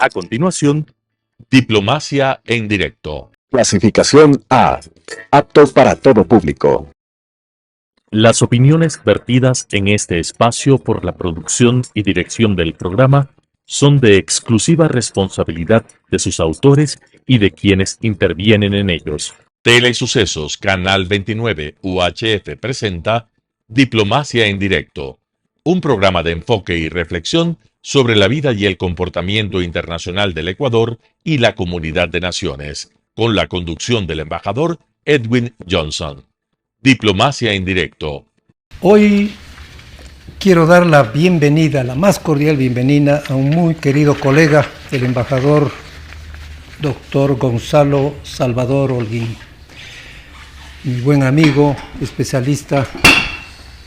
A continuación, Diplomacia en directo. Clasificación A. Apto para todo público. Las opiniones vertidas en este espacio por la producción y dirección del programa son de exclusiva responsabilidad de sus autores y de quienes intervienen en ellos. Telesucesos Canal 29 UHF presenta Diplomacia en directo, un programa de enfoque y reflexión sobre la vida y el comportamiento internacional del Ecuador y la comunidad de naciones, con la conducción del embajador Edwin Johnson. Diplomacia en directo. Hoy quiero dar la bienvenida, la más cordial bienvenida a un muy querido colega, el embajador doctor Gonzalo Salvador Holguín, mi buen amigo, especialista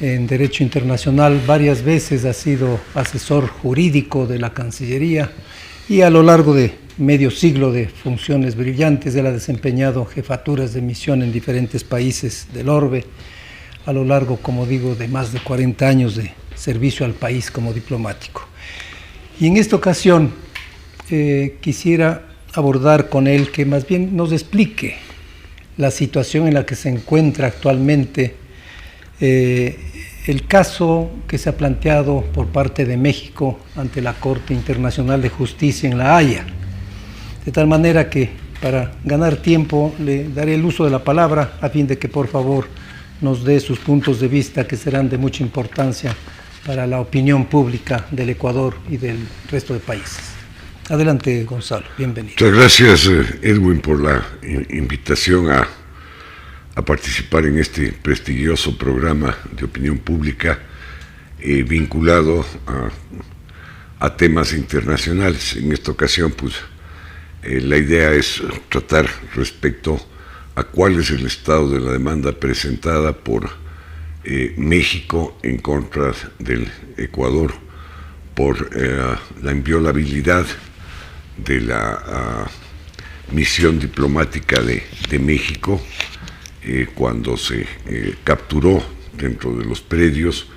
en Derecho Internacional, varias veces ha sido asesor jurídico de la Cancillería y a lo largo de medio siglo de funciones brillantes, él ha desempeñado jefaturas de misión en diferentes países del orbe, a lo largo, como digo, de más de 40 años de servicio al país como diplomático. Y en esta ocasión quisiera abordar con él que más bien nos explique la situación en la que se encuentra actualmente el caso que se ha planteado por parte de México ante la Corte Internacional de Justicia en La Haya. De tal manera que, para ganar tiempo, le daré el uso de la palabra a fin de que, por favor, nos dé sus puntos de vista que serán de mucha importancia para la opinión pública del Ecuador y del resto de países. Adelante, Gonzalo, bienvenido. Muchas gracias, Edwin, por la invitación a participar en este prestigioso programa de opinión pública vinculado a temas internacionales. En esta ocasión, pues, la idea es tratar respecto a cuál es el estado de la demanda presentada por México en contra del Ecuador por la inviolabilidad de la misión diplomática de México cuando se capturó dentro de los predios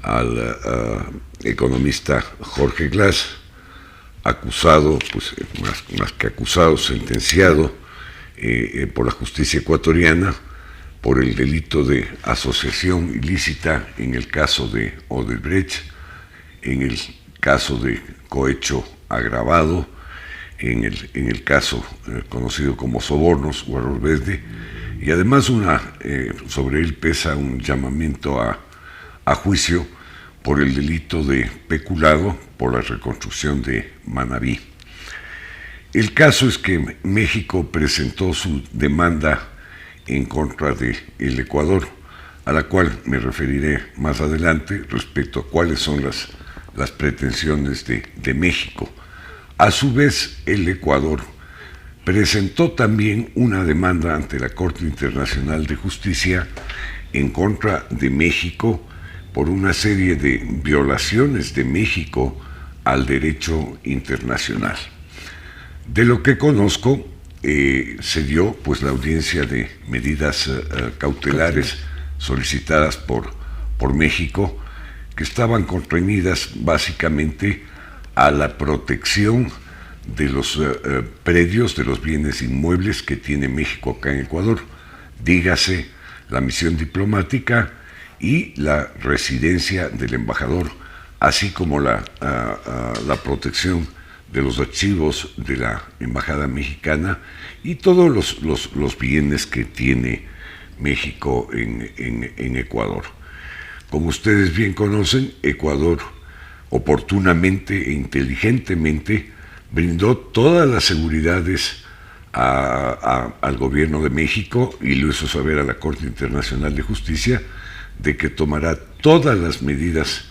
al economista Jorge Glass, acusado, pues más que acusado, sentenciado por la justicia ecuatoriana por el delito de asociación ilícita en el caso de Odebrecht, en el caso de cohecho agravado, en el caso conocido como sobornos o error verde, y además sobre él pesa un llamamiento a juicio por el delito de peculado por la reconstrucción de Manabí. El caso es que México presentó su demanda en contra del Ecuador, a la cual me referiré más adelante respecto a cuáles son las pretensiones de México. A su vez, el Ecuador presentó también una demanda ante la Corte Internacional de Justicia en contra de México por una serie de violaciones de México al derecho internacional. De lo que conozco, se dio pues la audiencia de medidas cautelares solicitadas por México, que estaban constreñidas básicamente a la protección de los predios, de los bienes inmuebles que tiene México acá en Ecuador, dígase la misión diplomática y la residencia del embajador, así como la protección de los archivos de la embajada mexicana y todos los bienes que tiene México en Ecuador. Como ustedes bien conocen, Ecuador oportunamente e inteligentemente brindó todas las seguridades al gobierno de México y lo hizo saber a la Corte Internacional de Justicia de que tomará todas las medidas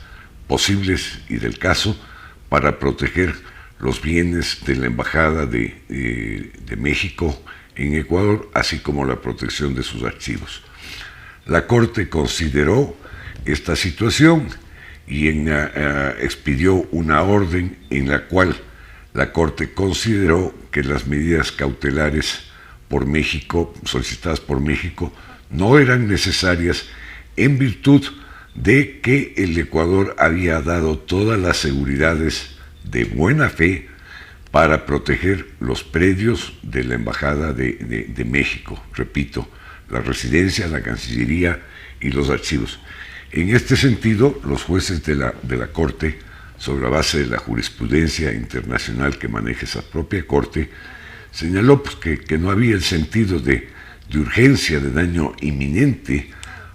posibles y del caso para proteger los bienes de la Embajada de México en Ecuador, así como la protección de sus archivos. La Corte consideró esta situación y expidió una orden en la cual la Corte consideró que las medidas cautelares por México, solicitadas por México, no eran necesarias en virtud de que el Ecuador había dado todas las seguridades de buena fe para proteger los predios de la Embajada de México, repito, la residencia, la Cancillería y los archivos. En este sentido, los jueces de la Corte, sobre la base de la jurisprudencia internacional que maneja esa propia Corte, señaló pues, que no había el sentido de urgencia, de daño inminente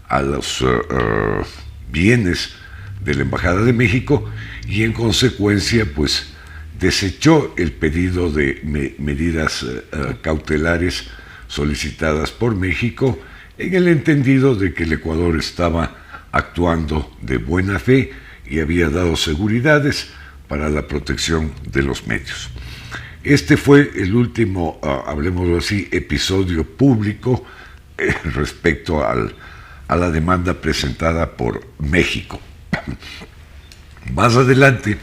a los bienes de la Embajada de México, y en consecuencia pues desechó el pedido de medidas cautelares solicitadas por México, en el entendido de que el Ecuador estaba actuando de buena fe y había dado seguridades para la protección de los medios. Este fue el último, hablemoslo así, episodio público respecto a la demanda presentada por México. Más adelante,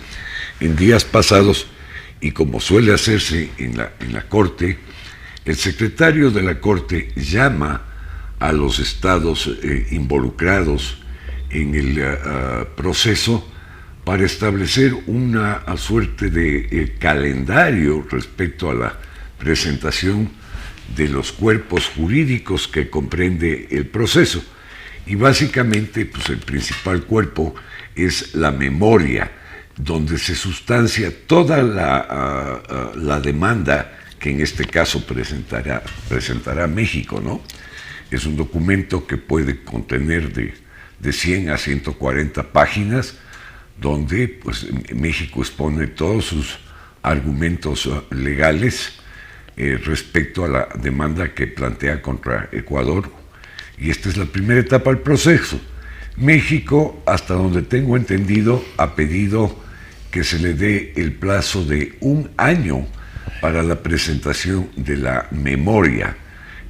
en días pasados, y como suele hacerse en la Corte, el secretario de la Corte llama a los estados involucrados en el proceso para establecer una suerte de calendario respecto a la presentación de los cuerpos jurídicos que comprende el proceso. Y básicamente, pues el principal cuerpo es la memoria, donde se sustancia toda la demanda que en este caso presentará México, ¿no? Es un documento que puede contener de 100 a 140 páginas, donde pues, México expone todos sus argumentos legales respecto a la demanda que plantea contra Ecuador. Y esta es la primera etapa del proceso. México, hasta donde tengo entendido, ha pedido que se le dé el plazo de 1 año para la presentación de la memoria.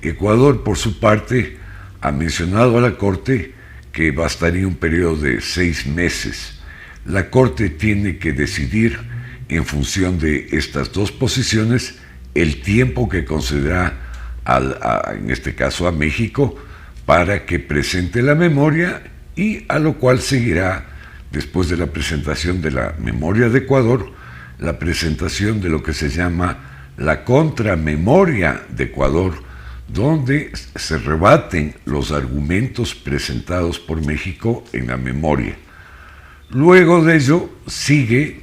Ecuador, por su parte, ha mencionado a la Corte que bastaría un periodo de 6 meses. La Corte tiene que decidir, en función de estas dos posiciones, el tiempo que concederá, en este caso a México, para que presente la memoria, y a lo cual seguirá, después de la presentación de la memoria de Ecuador, la presentación de lo que se llama la contramemoria de Ecuador, donde se rebaten los argumentos presentados por México en la memoria. Luego de ello sigue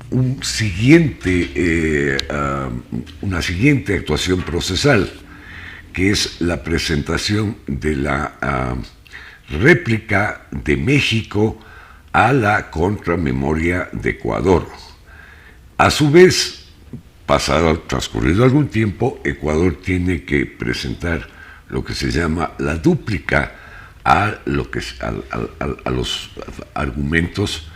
una siguiente actuación procesal, que es la presentación de la réplica de México a la contramemoria de Ecuador. A su vez, transcurrido algún tiempo, Ecuador tiene que presentar lo que se llama la dúplica a los argumentos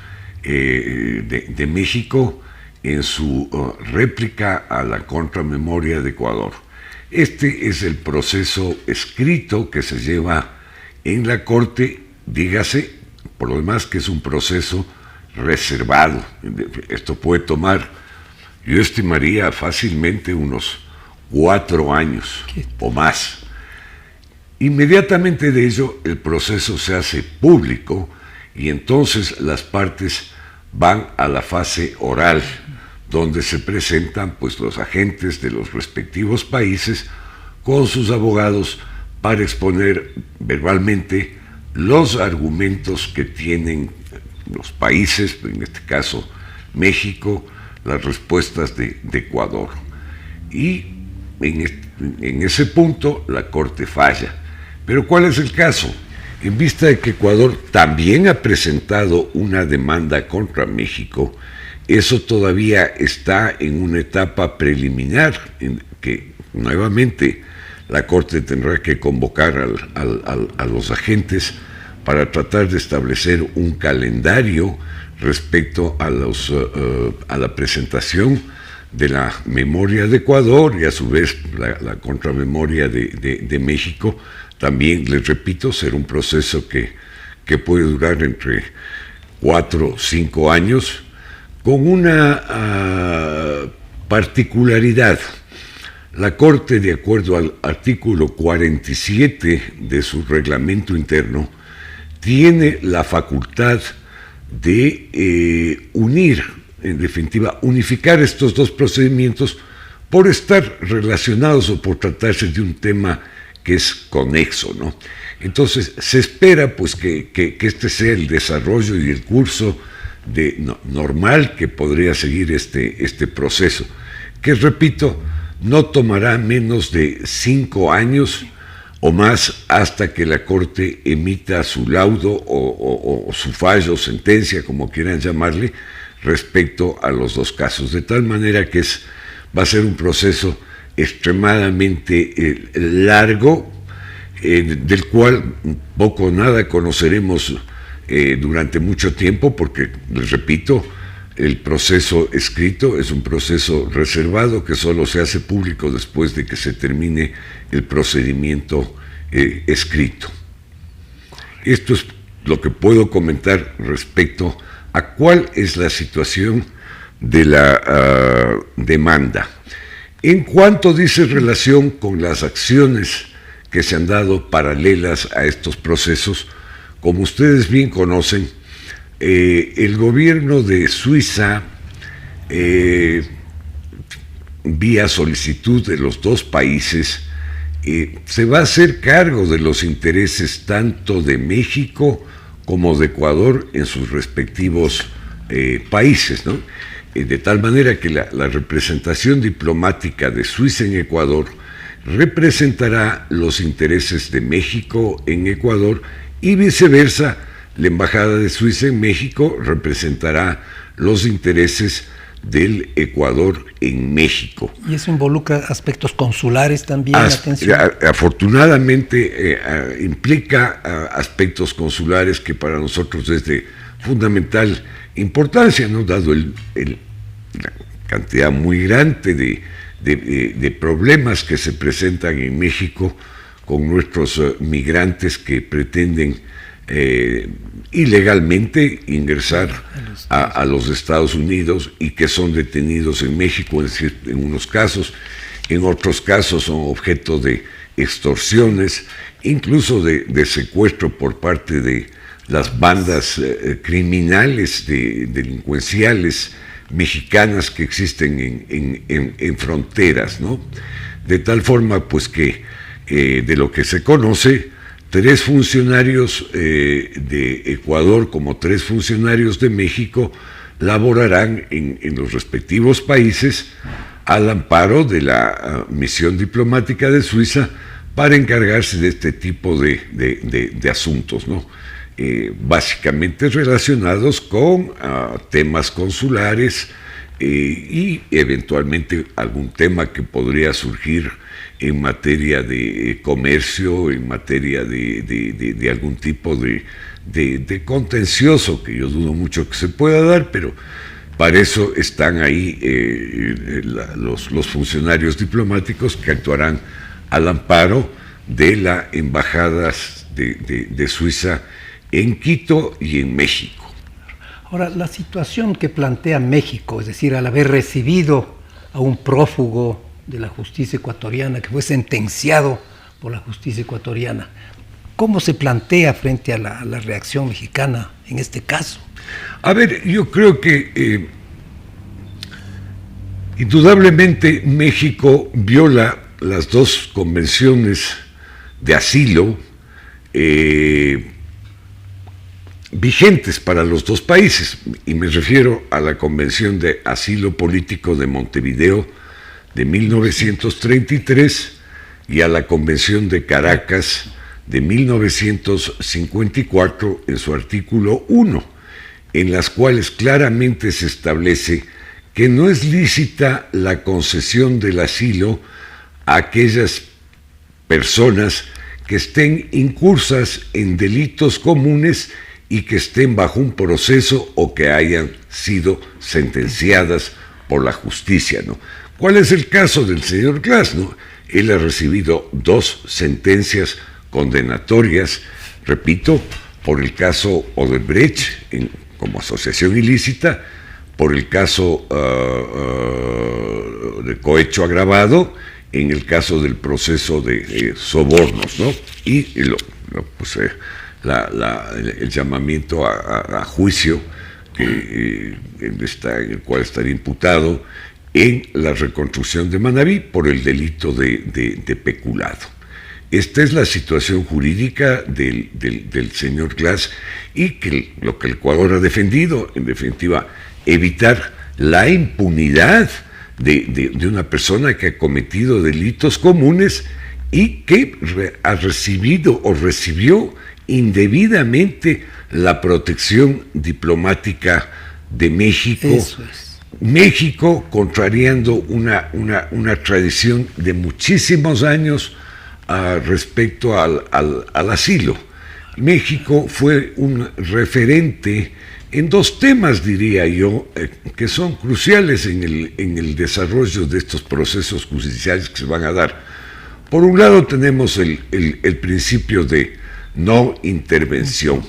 de México en su réplica a la contramemoria de Ecuador. Este es el proceso escrito que se lleva en la Corte, dígase, por lo demás, que es un proceso reservado. Esto puede tomar, yo estimaría fácilmente unos 4 años o más. Inmediatamente de ello, el proceso se hace público y entonces las partes van a la fase oral, donde se presentan pues, los agentes de los respectivos países con sus abogados para exponer verbalmente los argumentos que tienen los países, en este caso México, las respuestas de Ecuador. Y en ese punto la Corte falla. Pero ¿cuál es el caso? En vista de que Ecuador también ha presentado una demanda contra México, eso todavía está en una etapa preliminar, en que nuevamente la Corte tendrá que convocar a los agentes para tratar de establecer un calendario respecto a la presentación de la memoria de Ecuador y a su vez la contramemoria de México. También, les repito, será un proceso que puede durar entre 4 o 5 años, con una particularidad. La Corte, de acuerdo al artículo 47 de su reglamento interno, tiene la facultad de unir en definitiva, unificar estos dos procedimientos por estar relacionados o por tratarse de un tema que es conexo, ¿no? Entonces, se espera pues que este sea el desarrollo y el curso normal que podría seguir este proceso, que repito, no tomará menos de 5 años o más hasta que la Corte emita su laudo o su fallo, sentencia, como quieran llamarle, respecto a los dos casos, de tal manera que va a ser un proceso extremadamente largo, del cual poco o nada conoceremos durante mucho tiempo, porque, les repito, el proceso escrito es un proceso reservado que solo se hace público después de que se termine el procedimiento escrito. Esto es lo que puedo comentar respecto a cuál es la situación de la demanda. En cuanto dice relación con las acciones que se han dado paralelas a estos procesos, como ustedes bien conocen, el gobierno de Suiza, vía solicitud de los dos países, se va a hacer cargo de los intereses tanto de México como de Ecuador en sus respectivos países, ¿no? De tal manera que la representación diplomática de Suiza en Ecuador representará los intereses de México en Ecuador y viceversa, la Embajada de Suiza en México representará los intereses del Ecuador en México. ¿Y eso involucra aspectos consulares también? Afortunadamente implica aspectos consulares que para nosotros es de fundamental importancia, ¿no? Dado la cantidad muy grande de problemas que se presentan en México con nuestros migrantes que pretenden ilegalmente ingresar a los Estados Unidos y que son detenidos en México, es decir, en unos casos, en otros casos son objeto de extorsiones, incluso de secuestro por parte de las bandas criminales, delincuenciales mexicanas que existen en fronteras, ¿no? De tal forma, pues, que de lo que se conoce, 3 funcionarios de Ecuador como 3 funcionarios de México laborarán en los respectivos países al amparo de la misión diplomática de Suiza para encargarse de este tipo de asuntos, ¿no? Básicamente relacionados con temas consulares y eventualmente algún tema que podría surgir en materia de comercio, en materia de algún tipo de contencioso, que yo dudo mucho que se pueda dar, pero para eso están ahí los funcionarios diplomáticos que actuarán al amparo de las embajadas de Suiza en Quito y en México. Ahora, la situación que plantea México, es decir, al haber recibido a un prófugo de la justicia ecuatoriana, que fue sentenciado por la justicia ecuatoriana, ¿cómo se plantea frente a la reacción mexicana en este caso? A ver, yo creo que indudablemente México viola las 2 convenciones de asilo vigentes para los 2 países, y me refiero a la Convención de Asilo Político de Montevideo de 1933 y a la Convención de Caracas de 1954 en su artículo 1, en las cuales claramente se establece que no es lícita la concesión del asilo a aquellas personas que estén incursas en delitos comunes y que estén bajo un proceso o que hayan sido sentenciadas por la justicia, ¿no? ¿Cuál es el caso del señor Glass, no? Él ha recibido 2 sentencias condenatorias, repito, por el caso Odebrecht como asociación ilícita, por el caso de cohecho agravado, en el caso del proceso de sobornos, ¿no? Y el llamamiento a juicio en el cual estaría imputado en la reconstrucción de Manabí por el delito de peculado. Esta es la situación jurídica del señor Glass y lo que el Ecuador ha defendido, en definitiva, evitar la impunidad de una persona que ha cometido delitos comunes y que ha recibido o recibió indebidamente la protección diplomática de México. Eso es. México contrariando una tradición de muchísimos años respecto al asilo. México fue un referente en dos temas, diría yo, que son cruciales en el desarrollo de estos procesos judiciales que se van a dar. Por un lado tenemos el principio de no intervención.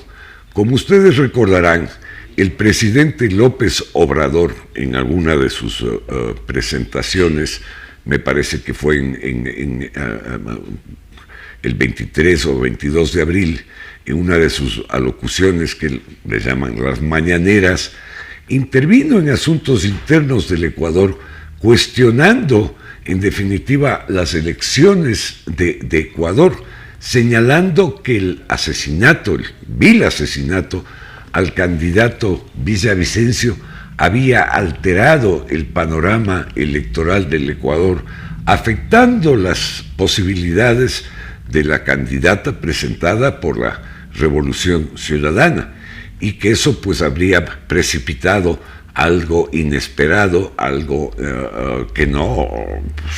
Como ustedes recordarán, el presidente López Obrador, en alguna de sus presentaciones, me parece que fue el 23 o 22 de abril, en una de sus alocuciones que le llaman las mañaneras, intervino en asuntos internos del Ecuador, cuestionando, en definitiva, las elecciones de Ecuador, señalando que el vil asesinato al candidato Villavicencio había alterado el panorama electoral del Ecuador, afectando las posibilidades de la candidata presentada por la Revolución Ciudadana, y que eso pues habría precipitado algo inesperado, algo que no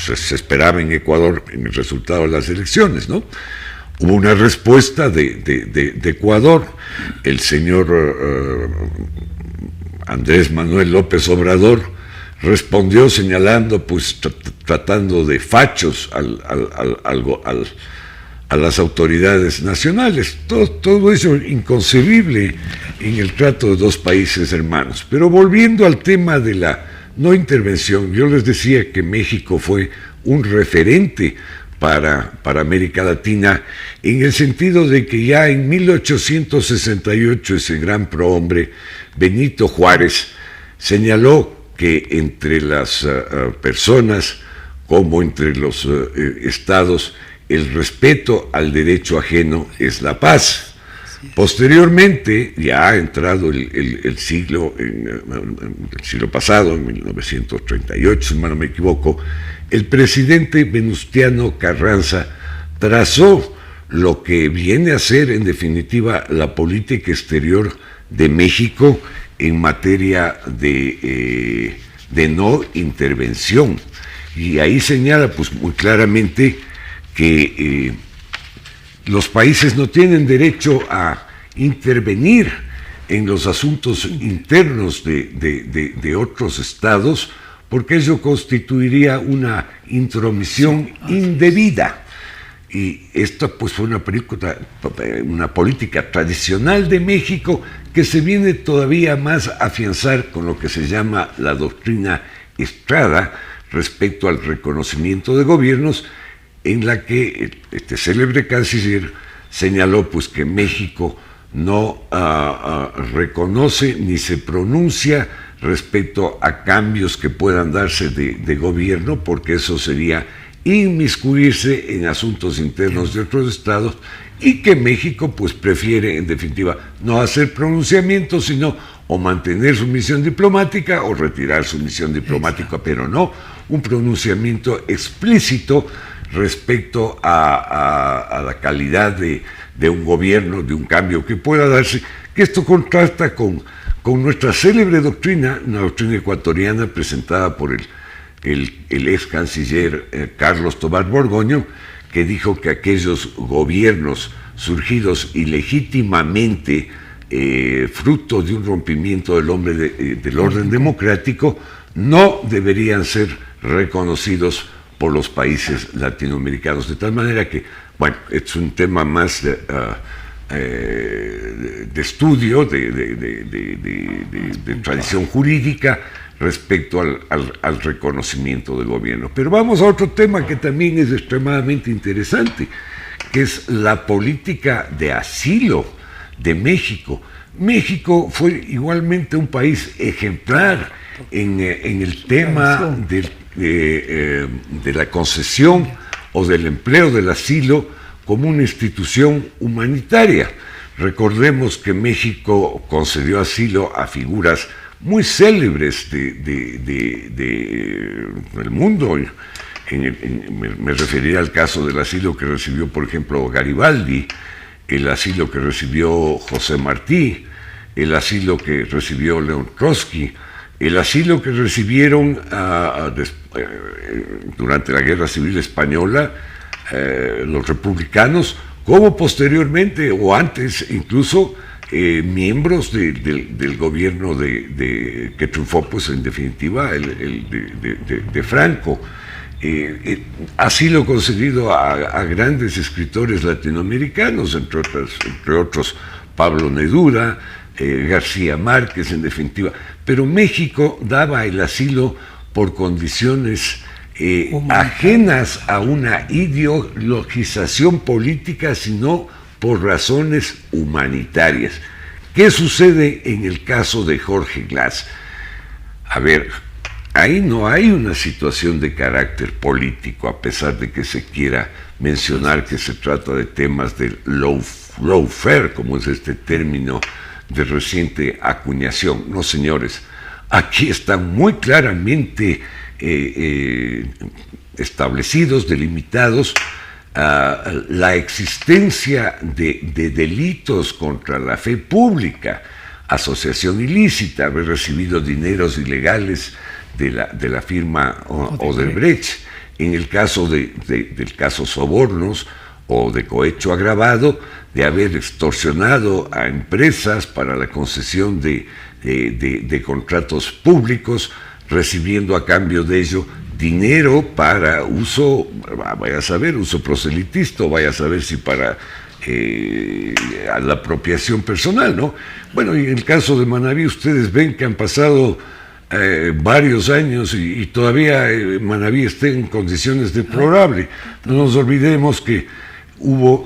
se esperaba en Ecuador en el resultado de las elecciones, ¿no? Hubo una respuesta de Ecuador. El señor Andrés Manuel López Obrador respondió señalando, pues tratando de fachos a las autoridades nacionales. Todo eso inconcebible en el trato de dos países hermanos. Pero volviendo al tema de la no intervención, yo les decía que México fue un referente para América Latina, en el sentido de que ya en 1868 ese gran prohombre, Benito Juárez, señaló que entre las personas como entre los estados, el respeto al derecho ajeno es la paz. Posteriormente, ya ha entrado el siglo pasado, en 1938, si mal no me equivoco, el presidente Venustiano Carranza trazó lo que viene a ser, en definitiva, la política exterior de México en materia de no intervención. Y ahí señala pues muy claramente que los países no tienen derecho a intervenir en los asuntos internos de otros estados, porque ello constituiría una intromisión indebida. Y esta pues fue una política tradicional de México que se viene todavía más a afianzar con lo que se llama la doctrina Estrada respecto al reconocimiento de gobiernos, en la que este célebre canciller señaló pues que México no reconoce ni se pronuncia respecto a cambios que puedan darse de gobierno, porque eso sería inmiscuirse en asuntos internos de otros estados, y que México pues prefiere en definitiva no hacer pronunciamientos, sino o mantener su misión diplomática o retirar su misión diplomática, pero no un pronunciamiento explícito respecto a la calidad de un gobierno, de un cambio que pueda darse, que esto contrasta con nuestra célebre doctrina, una doctrina ecuatoriana presentada por el ex canciller Carlos Tobar Borgoño, que dijo que aquellos gobiernos surgidos ilegítimamente fruto de un rompimiento del orden democrático no deberían ser reconocidos por los países latinoamericanos, de tal manera que, bueno, es un tema más de estudio, de tradición jurídica respecto al reconocimiento del gobierno. Pero vamos a otro tema que también es extremadamente interesante, que es la política de asilo de México. México fue igualmente un país ejemplar en el tema de la concesión o del empleo del asilo como una institución humanitaria. Recordemos que México concedió asilo a figuras muy célebres del mundo. Me refería al caso del asilo que recibió, por ejemplo, Garibaldi, el asilo que recibió José Martí, el asilo que recibió León Trotsky, el asilo que recibieron durante la Guerra Civil Española los republicanos, como posteriormente o antes incluso miembros del gobierno que triunfó, pues en definitiva, de Franco. Asilo concedido a grandes escritores latinoamericanos, entre otros Pablo Neruda, García Márquez, en definitiva. Pero México daba el asilo por condiciones ajenas a una ideologización política, sino por razones humanitarias. ¿Qué sucede en el caso de Jorge Glass? A ver, ahí no hay una situación de carácter político, a pesar de que se quiera mencionar que se trata de temas del lawfare, como es este término de reciente acuñación. No, señores, aquí están muy claramente establecidos, delimitados, la existencia de delitos contra la fe pública, asociación ilícita, haber recibido dineros ilegales de la firma Odebrecht, en el caso del caso sobornos o de cohecho agravado, de haber extorsionado a empresas para la concesión de contratos públicos, recibiendo a cambio de ello dinero para uso, vaya a saber, uso proselitista, vaya a saber si para a la apropiación personal, ¿no? Bueno, y en el caso de Manabí, ustedes ven que han pasado varios años y todavía Manabí está en condiciones deplorables. No nos olvidemos que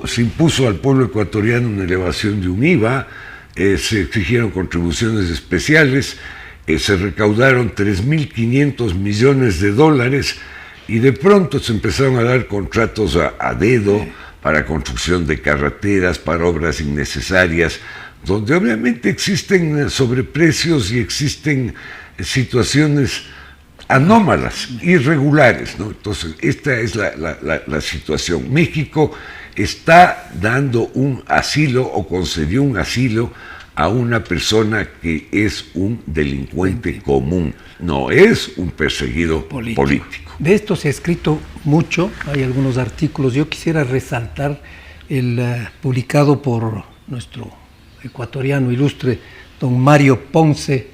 se impuso al pueblo ecuatoriano una elevación de un IVA, se exigieron contribuciones especiales, se recaudaron 3.500 millones de dólares y de pronto se empezaron a dar contratos a dedo para construcción de carreteras, para obras innecesarias, donde obviamente existen sobreprecios y existen situaciones anómalas, irregulares, ¿no? Entonces, esta es la situación. México está dando un asilo o concedió un asilo a una persona que es un delincuente común, no es un perseguido político. De esto se ha escrito mucho, hay algunos artículos. Yo quisiera resaltar el publicado por nuestro ecuatoriano ilustre, don Mario Ponce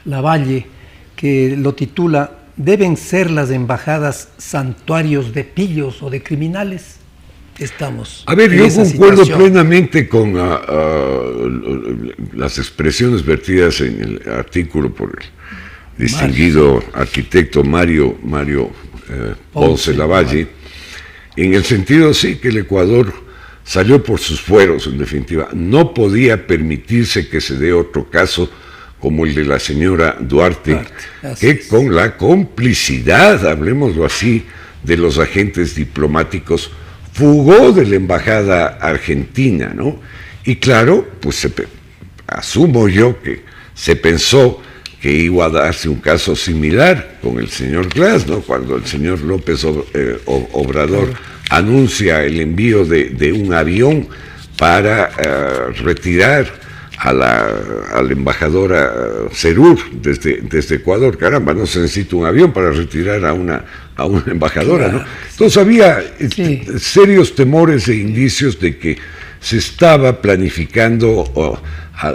Lavalle, que lo titula ¿Deben ser las embajadas santuarios de pillos o de criminales? Estamos. A ver, yo concuerdo plenamente con las expresiones vertidas en el artículo por el distinguido arquitecto Mario Ponce Lavalle, en el sentido sí que el Ecuador salió por sus fueros, en definitiva. No podía permitirse que se dé otro caso como el de la señora Duarte, que con la complicidad, hablemoslo así, de los agentes diplomáticos, fugó de la embajada argentina, ¿no? Y claro, pues asumo yo que se pensó que iba a darse un caso similar con el señor Glass, ¿no? Cuando el señor López Obrador anuncia el envío de un avión para retirar a la embajadora Cerur desde Ecuador. Caramba, no se necesita un avión para retirar a una embajadora, ¿no? Entonces había serios temores e indicios de que se estaba planificando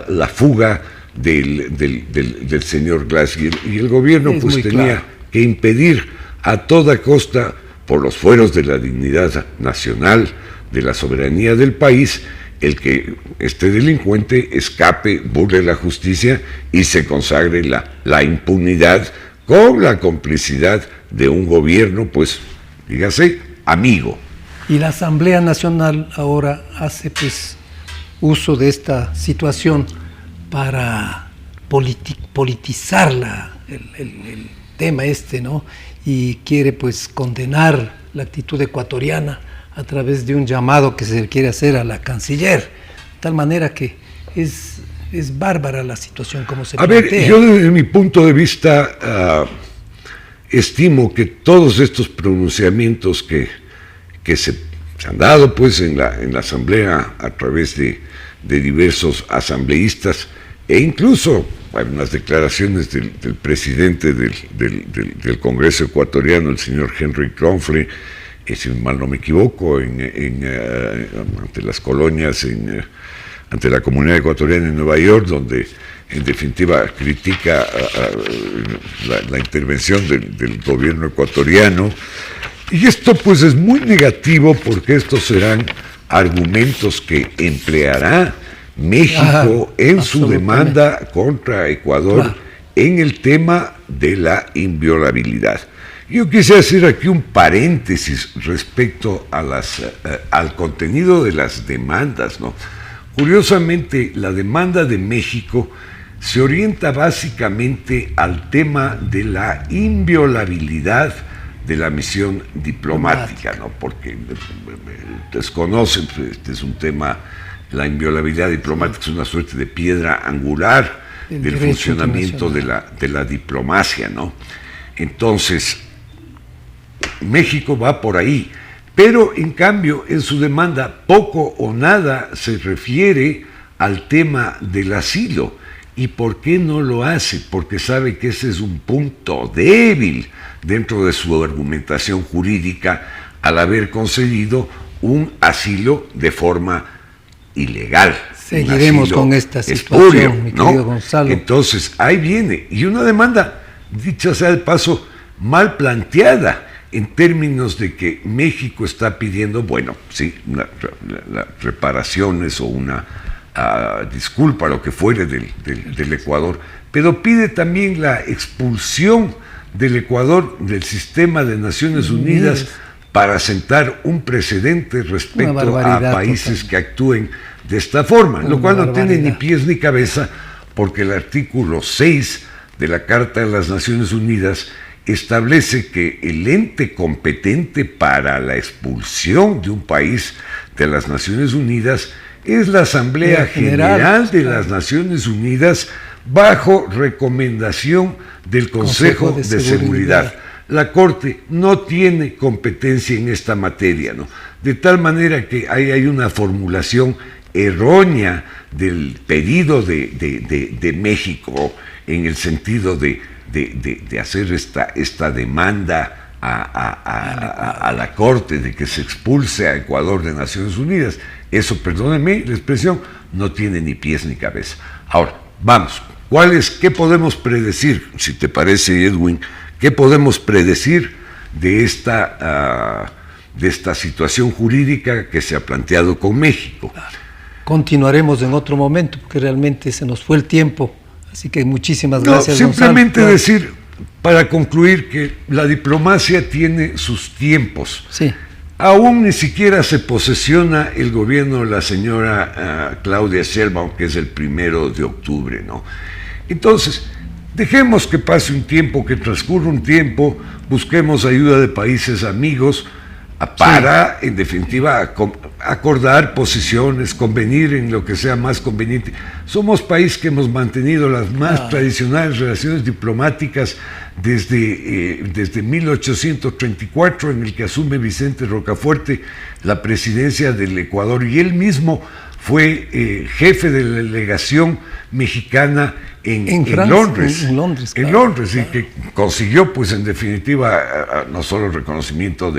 la fuga del señor Glass y el gobierno pues tenía que impedir a toda costa, por los fueros de la dignidad nacional, de la soberanía del país, el que este delincuente escape, burle la justicia y se consagre la impunidad con la complicidad de un gobierno, pues, dígase, amigo. Y la Asamblea Nacional ahora hace, pues, uso de esta situación para politizar el tema ¿no? Y quiere pues condenar la actitud ecuatoriana a través de un llamado que se quiere hacer a la canciller, de tal manera que es bárbara la situación como se plantea. A ver, yo desde mi punto de vista estimo que todos estos pronunciamientos que se han dado pues en la asamblea a través de diversos asambleístas e incluso unas declaraciones del presidente del Congreso ecuatoriano, el señor Henry Kronfle, si mal no me equivoco, ante las colonias, ante la comunidad ecuatoriana en Nueva York, donde en definitiva critica la intervención del gobierno ecuatoriano. Y esto pues es muy negativo porque estos serán argumentos que empleará México en su demanda contra Ecuador en el tema de la inviolabilidad. Yo quisiera hacer aquí un paréntesis respecto a al contenido de las demandas, ¿no? Curiosamente, la demanda de México se orienta básicamente al tema de la inviolabilidad de la misión diplomática, ¿no? Porque desconocen, este es un tema, la inviolabilidad diplomática es una suerte de piedra angular del funcionamiento de la diplomacia, ¿no? Entonces, México va por ahí, pero en cambio en su demanda poco o nada se refiere al tema del asilo. ¿Y por qué no lo hace? Porque sabe que ese es un punto débil dentro de su argumentación jurídica al haber concedido un asilo de forma ilegal. Seguiremos con esta situación, espurio, mi ¿no? querido Gonzalo. Entonces, ahí viene. Y una demanda, dicho sea de paso, mal planteada en términos de que México está pidiendo, bueno, sí, reparaciones o una disculpa, lo que fuere del Ecuador, pero pide también la expulsión del Ecuador del sistema de Naciones Unidas para sentar un precedente respecto a países que actúen de esta forma, lo cual no tiene ni pies ni cabeza, porque el artículo 6 de la Carta de las Naciones Unidas establece que el ente competente para la expulsión de un país de las Naciones Unidas es la Asamblea General de las Naciones Unidas bajo recomendación del Consejo de Seguridad. La Corte no tiene competencia en esta materia, ¿no? De tal manera que ahí hay una formulación errónea del pedido de México en el sentido de hacer esta demanda a la Corte de que se expulse a Ecuador de Naciones Unidas. Eso, perdónenme la expresión, no tiene ni pies ni cabeza. Ahora, vamos, ¿qué podemos predecir? Si te parece, Edwin, ¿qué podemos predecir de esta situación jurídica que se ha planteado con México? Continuaremos en otro momento, porque realmente se nos fue el tiempo. Así que muchísimas gracias, simplemente Gonzalo. decir, para concluir, que la diplomacia tiene sus tiempos. Sí. Aún ni siquiera se posesiona el gobierno de la señora Claudia Sheinbaum, que es el 1 de octubre, ¿no? Entonces, dejemos que pase un tiempo, que transcurra un tiempo, busquemos ayuda de países amigos para, en definitiva, acordar posiciones, convenir en lo que sea más conveniente. Somos país que hemos mantenido las más tradicionales relaciones diplomáticas desde 1834, en el que asume Vicente Rocafuerte la presidencia del Ecuador, y él mismo fue jefe de la delegación mexicana en Londres. En Londres, claro. En Londres, y que consiguió, pues en definitiva, no solo el reconocimiento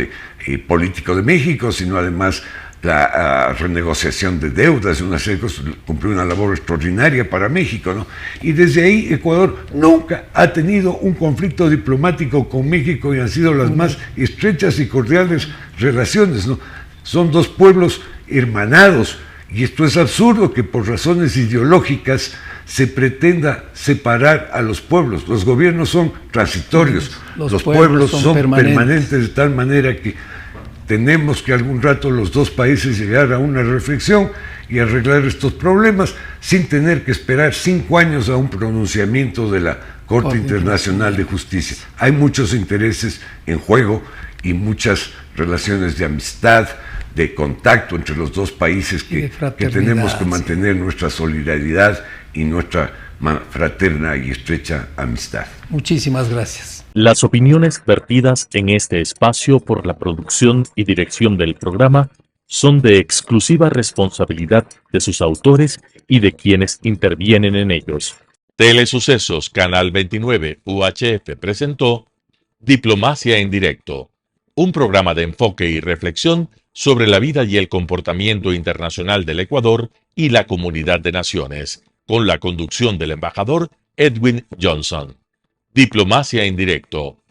político de México, sino además la renegociación de deudas y una serie de cosas, cumplió una labor extraordinaria para México, ¿no? Y desde ahí Ecuador nunca ha tenido un conflicto diplomático con México y han sido las más estrechas y cordiales relaciones, ¿no? Son dos pueblos hermanados, y esto es absurdo que por razones ideológicas se pretenda separar a los pueblos. Los gobiernos son transitorios, los pueblos son permanentes, de tal manera que tenemos que algún rato los dos países llegar a una reflexión y arreglar estos problemas sin tener que esperar 5 años a un pronunciamiento de la Corte Internacional de Justicia. Hay muchos intereses en juego y muchas relaciones de amistad, de contacto entre los dos países que tenemos que mantener nuestra solidaridad y nuestra fraterna y estrecha amistad. Muchísimas gracias. Las opiniones vertidas en este espacio por la producción y dirección del programa son de exclusiva responsabilidad de sus autores y de quienes intervienen en ellos. Telesucesos Canal 29 UHF presentó Diplomacia en Directo, un programa de enfoque y reflexión sobre la vida y el comportamiento internacional del Ecuador y la comunidad de naciones, con la conducción del embajador Edwin Johnson. Diplomacia en Directo,